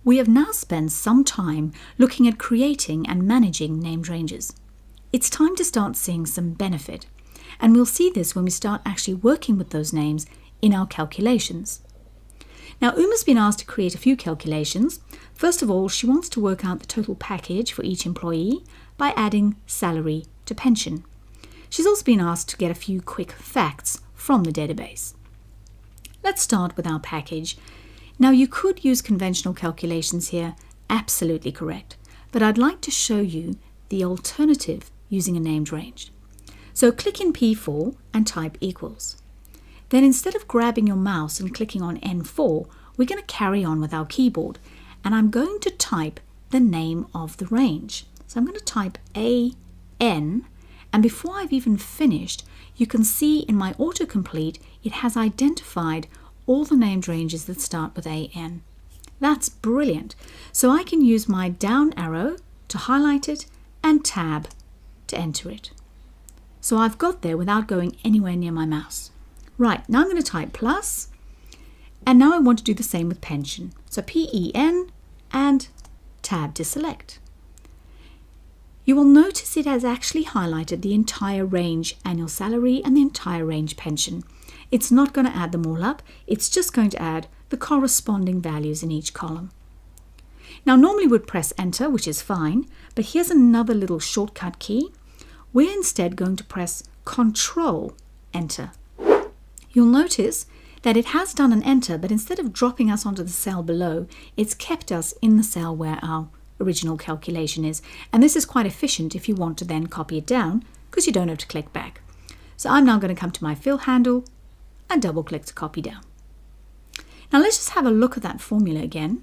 We have now spent some time looking at creating and managing named ranges. It's time to start seeing some benefit, and we'll see this when we start actually working with those names in our calculations. Now, Uma's been asked to create a few calculations. First of all, she wants to work out the total package for each employee by adding salary to pension. She's also been asked to get a few quick facts from the database. Let's start with our package. Now, you could use conventional calculations here, absolutely correct, but I'd like to show you the alternative using a named range. So click in P4 and type equals. Then instead of grabbing your mouse and clicking on N4, we're going to carry on with our keyboard, and I'm going to type the name of the range. So I'm going to type AN, and before I've even finished, you can see in my autocomplete it has identified all the named ranges that start with AN. That's brilliant. So I can use my down arrow to highlight it and tab to enter it. So I've got there without going anywhere near my mouse. Right, now I'm going to type plus, and now I want to do the same with pension. So PEN and tab to select. You will notice it has actually highlighted the entire range annual salary and the entire range pension. It's not going to add them all up, it's just going to add the corresponding values in each column. Now normally we'd press enter, which is fine, but here's another little shortcut key. We're instead going to press Control Enter. You'll notice that it has done an enter, but instead of dropping us onto the cell below, it's kept us in the cell where our original calculation is. And this is quite efficient if you want to then copy it down, because you don't have to click back. So I'm now going to come to my fill handle and double click to copy down. Now let's just have a look at that formula again.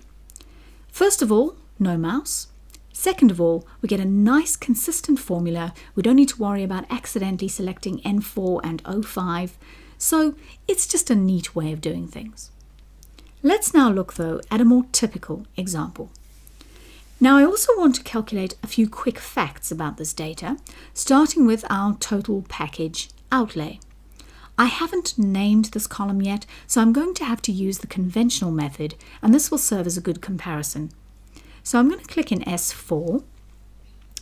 First of all, no mouse. Second of all, we get a nice consistent formula. We don't need to worry about accidentally selecting N4 and O5. So it's just a neat way of doing things. Let's now look though at a more typical example. Now I also want to calculate a few quick facts about this data, starting with our total package outlay. I haven't named this column yet, so I'm going to have to use the conventional method, and this will serve as a good comparison. So I'm going to click in S4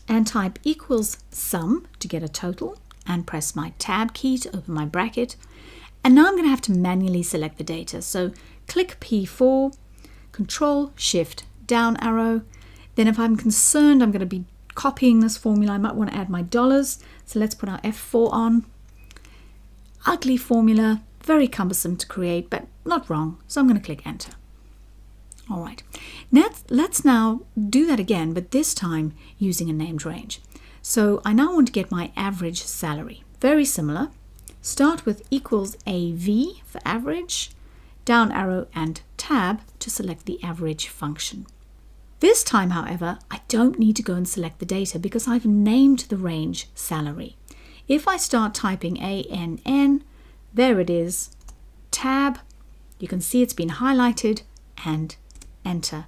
and type equals sum to get a total, and press my tab key to open my bracket. And now I'm going to have to manually select the data. So click P4, Control Shift down arrow. Then if I'm concerned I'm going to be copying this formula, I might want to add my dollars. So let's put our F4 on. Ugly formula, very cumbersome to create, but not wrong. So I'm going to click enter. All right, let's now do that again, but this time using a named range. So I now want to get my average salary. Very similar. Start with equals AV for average, down arrow and tab to select the average function. This time, however, I don't need to go and select the data because I've named the range salary. If I start typing ANN, there it is, tab, you can see it's been highlighted, and enter.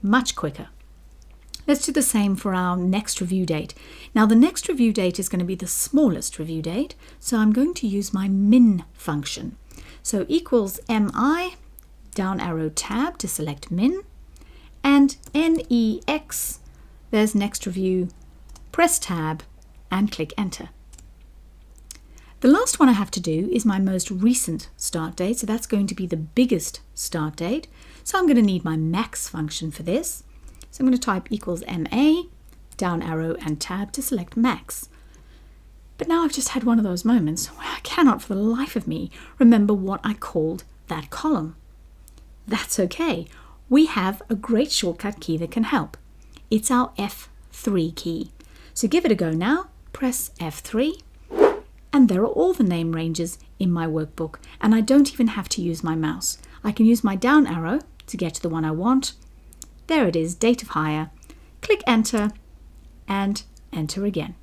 Much quicker. Let's do the same for our next review date. Now the next review date is going to be the smallest review date, so I'm going to use my min function. So equals MI, down arrow tab to select min, and NEX, there's next review, press tab and click enter. The last one I have to do is my most recent start date, so that's going to be the biggest start date. So I'm going to need my max function for this. So I'm going to type equals MA, down arrow and tab to select max. But now I've just had one of those moments where I cannot for the life of me remember what I called that column. That's okay. We have a great shortcut key that can help. It's our F3 key. So give it a go now, press F3, and there are all the name ranges in my workbook, and I don't even have to use my mouse. I can use my down arrow to get to the one I want. There it is, date of hire. Click enter and enter again.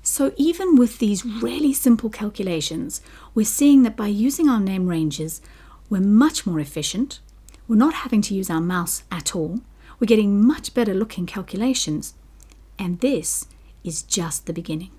So even with these really simple calculations, we're seeing that by using our name ranges, we're much more efficient. We're not having to use our mouse at all. We're getting much better looking calculations. And this is just the beginning.